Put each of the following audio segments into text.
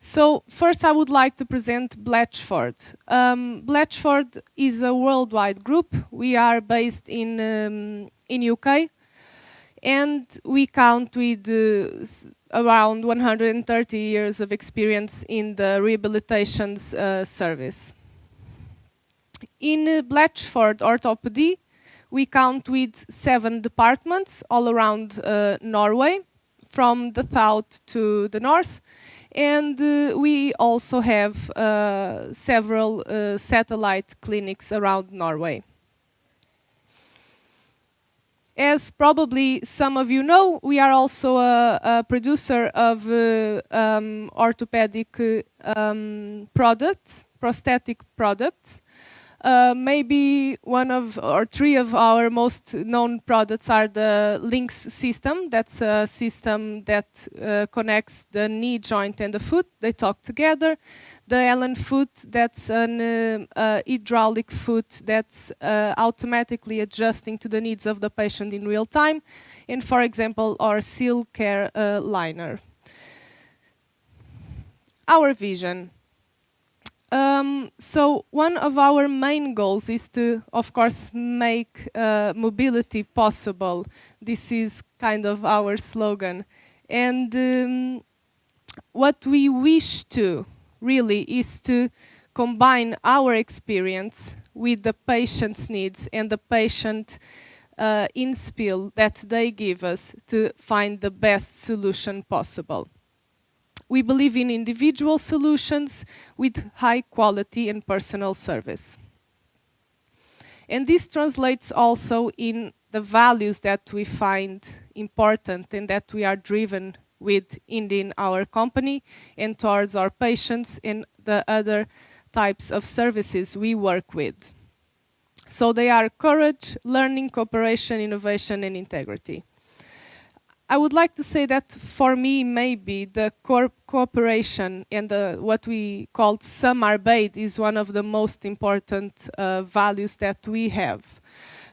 So first I would like to present Blatchford. Blatchford is a worldwide group. We are based in UK, and we count with around 130 years of experience in the rehabilitation service. In Blatchford Orthopedy, we count with 7 departments all around Norway, from the south to the north, and we also have several satellite clinics around Norway. As probably some of you know, we are also a producer of orthopedic products, prosthetic products. Maybe one of or 3 of our most known products are the Lynx system. That's a system that connects the knee joint and the foot. They talk together. The Allen foot, that's an hydraulic foot that's automatically adjusting to the needs of the patient in real time. And for example, our Seal Care liner. Our vision. So one of our main goals is to, of course, make mobility possible. This is kind of our slogan. And what we wish to really is to combine our experience with the patient's needs and the patient inspill that they give us to find the best solution possible. We believe in individual solutions with high quality and personal service. And this translates also in the values that we find important and that we are driven with in our company and towards our patients and the other types of services we work with. So they are courage, learning, cooperation, innovation, and integrity. I would like to say that for me, maybe the cooperation and what we call samarbete is one of the most important values that we have.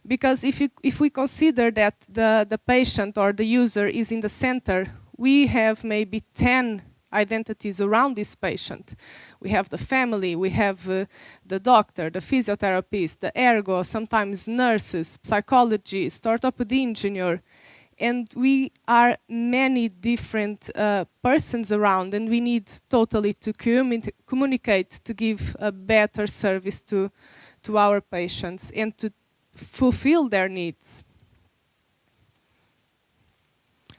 Because if we consider that the patient or the user is in the center, we have maybe 10 identities around this patient. We have the family, we have the doctor, the physiotherapist, the ergo, sometimes nurses, psychologists, orthopedic engineer. And we are many different persons around, and we need totally to communicate to give a better service to our patients and to fulfill their needs.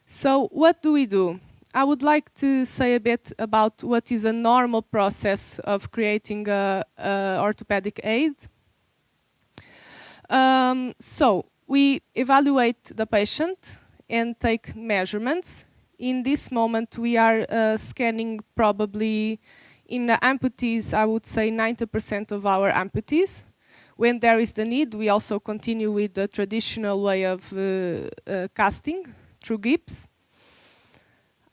So what do we do? I would like to say a bit about what is a normal process of creating a orthopedic aid. So we evaluate the patient and take measurements. In this moment, we are scanning probably in the amputees, I would say 90% of our amputees. When there is the need, we also continue with the traditional way of casting through gips.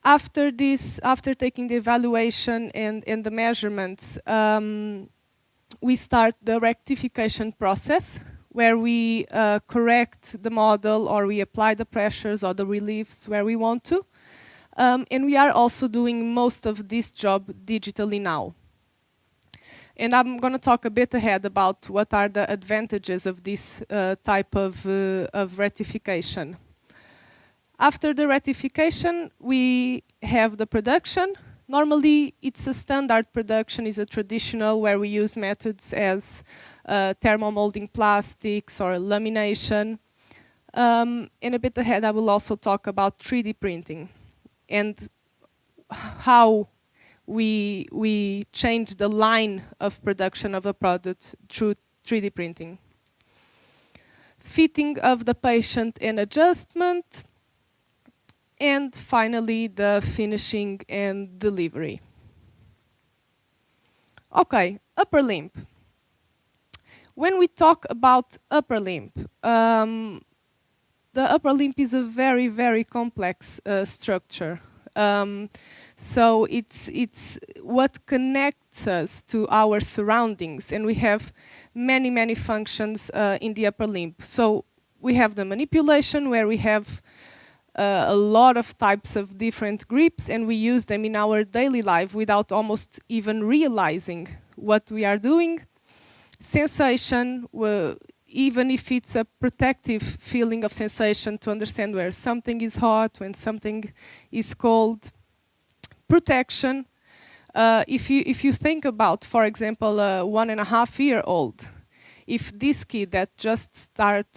After this, after taking the evaluation and the measurements, we start the rectification process, where we correct the model or we apply the pressures or the reliefs where we want to. And we are also doing most of this job digitally now. And I'm going to talk a bit ahead about what are the advantages of this type of rectification. After the rectification, we have the production. Normally, it's a standard production, is a traditional where we use methods as thermomolding plastics or lamination. And a bit ahead, I will also talk about 3D printing and how we change the line of production of a product through 3D printing. Fitting of the patient and adjustment. And finally, the finishing and delivery. Okay, upper limb. When we talk about upper limb, the upper limb is a very, very complex structure. So it's what connects us to our surroundings, and we have many, many functions in the upper limb. So we have the manipulation, where we have a lot of types of different grips, and we use them in our daily life without almost even realizing what we are doing. Sensation, even if it's a protective feeling of sensation to understand where something is hot, when something is cold. Protection, if you think about, for example, a 1.5-year-old, if this kid that just started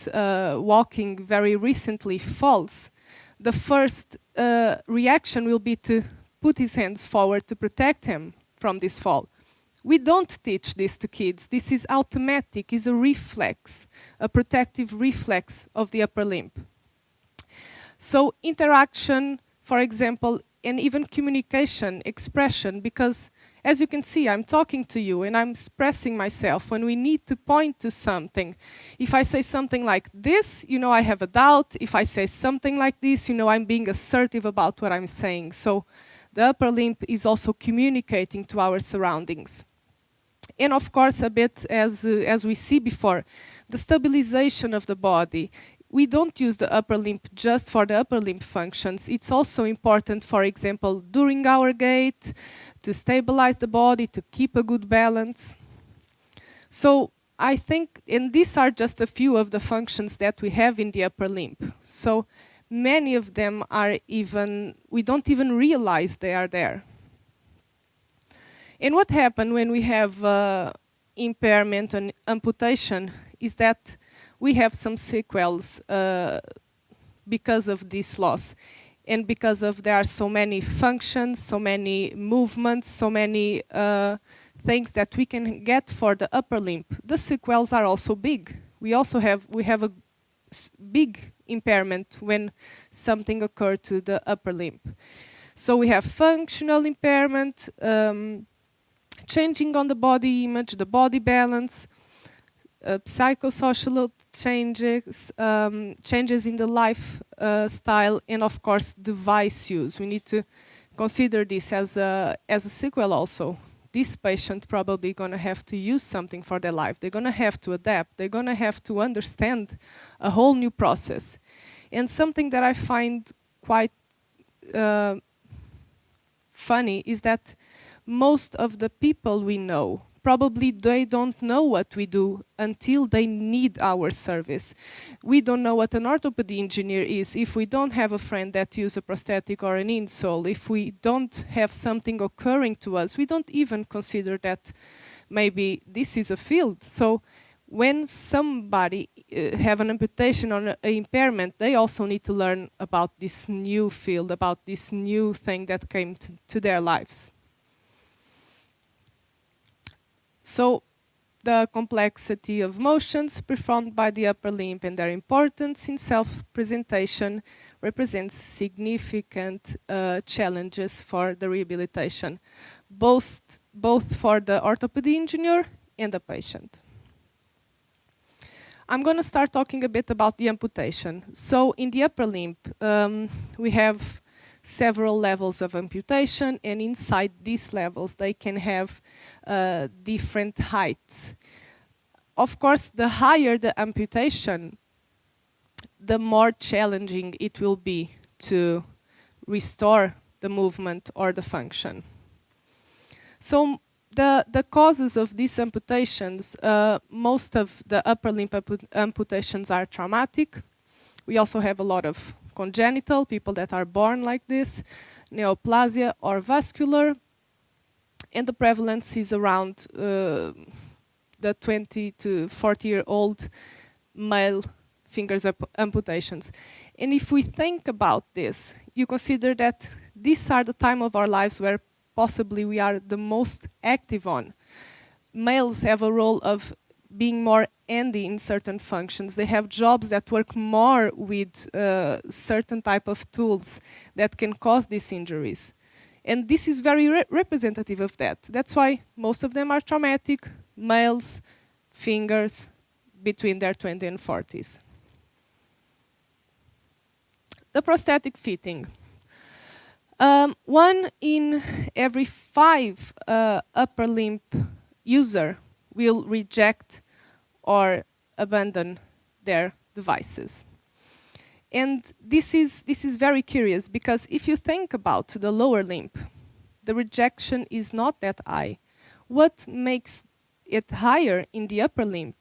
walking very recently falls, the first reaction will be to put his hands forward to protect him from this fall. We don't teach this to kids. This is automatic, is a reflex, a protective reflex of the upper limb. So interaction, for example, and even communication, expression, because as you can see, I'm talking to you and I'm expressing myself when we need to point to something. If I say something like this, you know I have a doubt. If I say something like this, you know I'm being assertive about what I'm saying. So the upper limb is also communicating to our surroundings. And of course, a bit as we see before, the stabilization of the body. We don't use the upper limb just for the upper limb functions. It's also important, for example, during our gait, to stabilize the body, to keep a good balance. So I think, and these are just a few of the functions that we have in the upper limb. So many of them are even, we don't even realize they are there. And what happens when we have impairment and amputation is that we have some sequels because of this loss. And because of there are so many functions, so many movements, so many things that we can get for the upper limb, the sequels are also big. We have a big impairment when something occurred to the upper limb. So we have functional impairment, changing on the body image, the body balance, psychosocial changes, changes in the lifestyle, and of course device use. We need to consider this as a sequel also. This patient probably going to have to use something for their life. They're going to have to adapt. They're going to have to understand a whole new process. And something that I find quite funny is that most of the people we know, probably they don't know what we do until they need our service. We don't know what an orthopedy engineer is if we don't have a friend that uses a prosthetic or an insole. If we don't have something occurring to us, we don't even consider that maybe this is a field. So when somebody have an amputation or an impairment, they also need to learn about this new field, about this new thing that came to their lives. So the complexity of motions performed by the upper limb and their importance in self-presentation represents significant challenges for the rehabilitation, both for the orthopedy engineer and the patient. I'm going to start talking a bit about the amputation. So in the upper limb, we have several levels of amputation, and inside these levels they can have different heights. Of course, the higher the amputation, the more challenging it will be to restore the movement or the function. So the causes of these amputations, most of the upper limb amputations are traumatic. We also have a lot of congenital, people that are born like this, neoplasia or vascular, and the prevalence is around the 20 to 40-year-old male fingers amputations. And if we think about this, you consider that these are the time of our lives where possibly we are the most active on. Males have a role of being more handy in certain functions. They have jobs that work more with certain type of tools that can cause these injuries. And this is very representative of that. That's why most of them are traumatic, males, fingers, between their 20s and 40s. The prosthetic fitting. 1 in every 5 upper limb user will reject or abandon their devices. And this is very curious, because if you think about the lower limb, the rejection is not that high. What makes it higher in the upper limb?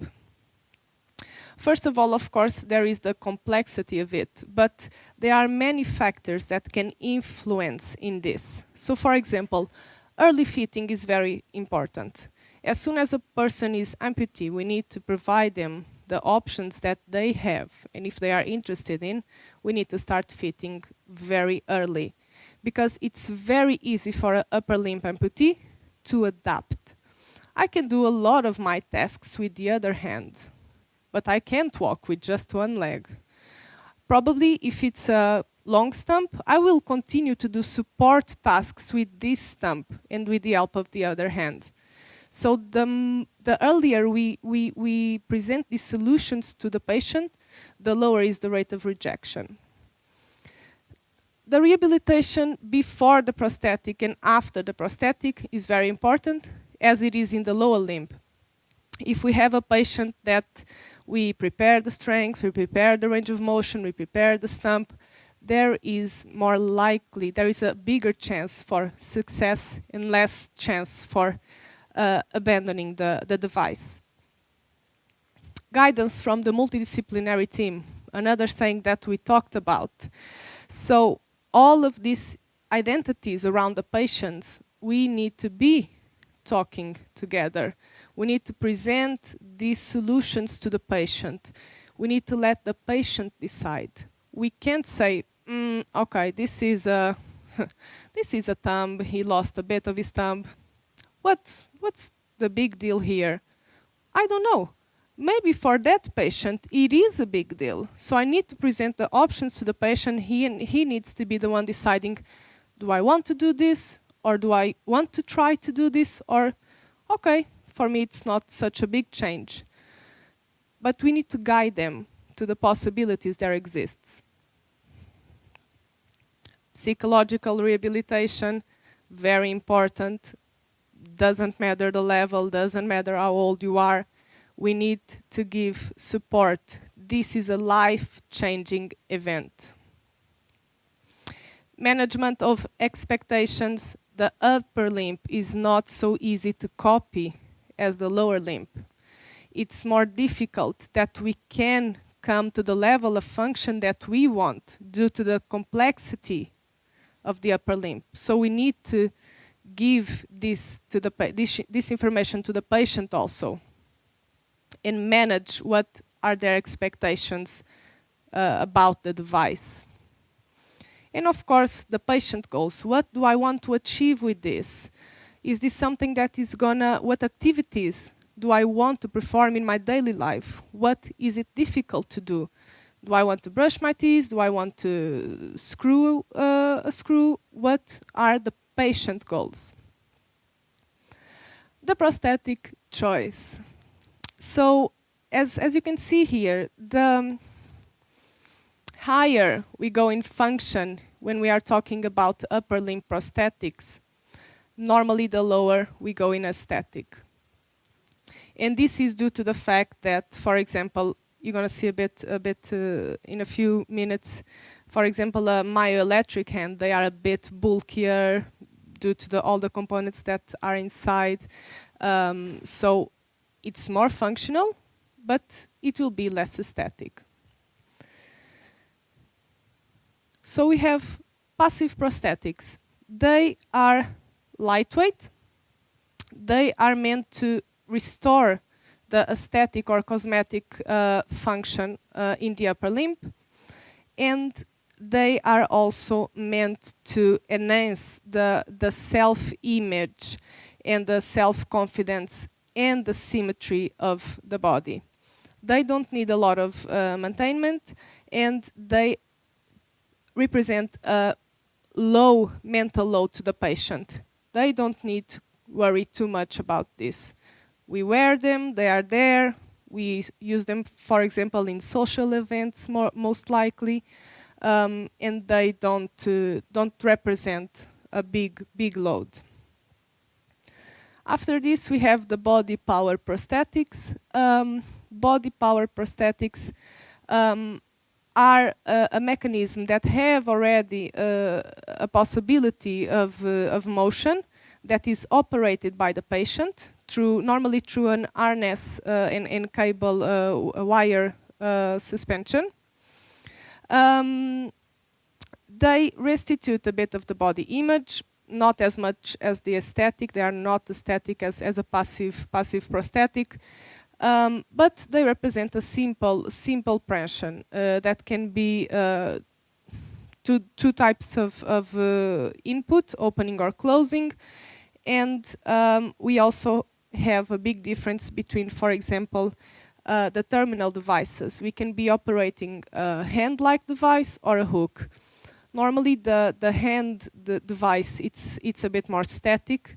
First of all, of course, there is the complexity of it, but there are many factors that can influence in this. So, for example, early fitting is very important. As soon as a person is amputee, we need to provide them the options that they have, and if they are interested in, we need to start fitting very early, because it's very easy for an upper limb amputee to adapt. I can do a lot of my tasks with the other hand, but I can't walk with just one leg. Probably if it's a long stump, I will continue to do support tasks with this stump and with the help of the other hand. So the earlier we present these solutions to the patient, the lower is the rate of rejection. The rehabilitation before the prosthetic and after the prosthetic is very important, as it is in the lower limb. If we have a patient that we prepare the strength, we prepare the range of motion, we prepare the stump, there is a bigger chance for success and less chance for abandoning the device. Guidance from the multidisciplinary team, another thing that we talked about. So all of these identities around the patients, we need to be talking together. We need to present these solutions to the patient. We need to let the patient decide. We can't say, okay, this is a thumb, he lost a bit of his thumb. What's the big deal here? I don't know. Maybe for that patient, it is a big deal. So I need to present the options to the patient. He needs to be the one deciding, do I want to do this? Or do I want to try to do this? Or, okay, for me it's not such a big change. But we need to guide them to the possibilities there exists. Psychological rehabilitation, very important. Doesn't matter the level, doesn't matter how old you are. We need to give support. This is a life-changing event. Management of expectations. The upper limb is not so easy to copy as the lower limb. It's more difficult that we can come to the level of function that we want due to the complexity of the upper limb. So we need to give this information to the patient also, and manage what are their expectations about the device. And of course, the patient goals. What do I want to achieve with this? Is this something that is what activities do I want to perform in my daily life? What is it difficult to do? Do I want to brush my teeth? Do I want to screw a screw? What are the patient goals? The prosthetic choice. So, as you can see here, the higher we go in function when we are talking about upper limb prosthetics, normally the lower we go in aesthetic. And this is due to the fact that, for example, you're going to see a bit in a few minutes, for example, a myoelectric hand, they are a bit bulkier due to all the components that are inside. So it's more functional, but it will be less aesthetic. So we have passive prosthetics. They are lightweight. They are meant to restore the aesthetic or cosmetic function in the upper limb. And they are also meant to enhance the self-image and the self-confidence and the symmetry of the body. They don't need a lot of maintenance, and they represent a low mental load to the patient. They don't need to worry too much about this. We wear them, they are there, we use them, for example, in social events most likely, and they don't represent a big load. After this, we have the body power prosthetics. Body power prosthetics are a mechanism that have already a possibility of motion that is operated by the patient normally through an harness and cable wire suspension. They restitute a bit of the body image, not as much as the aesthetic. They are not aesthetic as a passive prosthetic. But they represent a simple pression that can be two types of input, opening or closing. And we also have a big difference between, for example, the terminal devices. We can be operating a hand-like device or a hook. Normally, the hand device, it's a bit more static,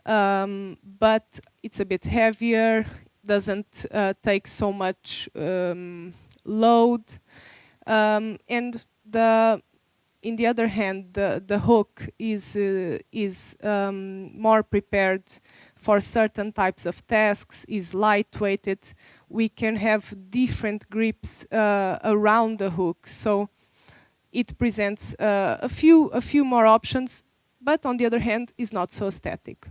but it's a bit heavier, doesn't take so much load, and in the other hand, the hook is more prepared for certain types of tasks, is lightweighted. We can have different grips around the hook, so it presents a few more options, but on the other hand, is not so aesthetic.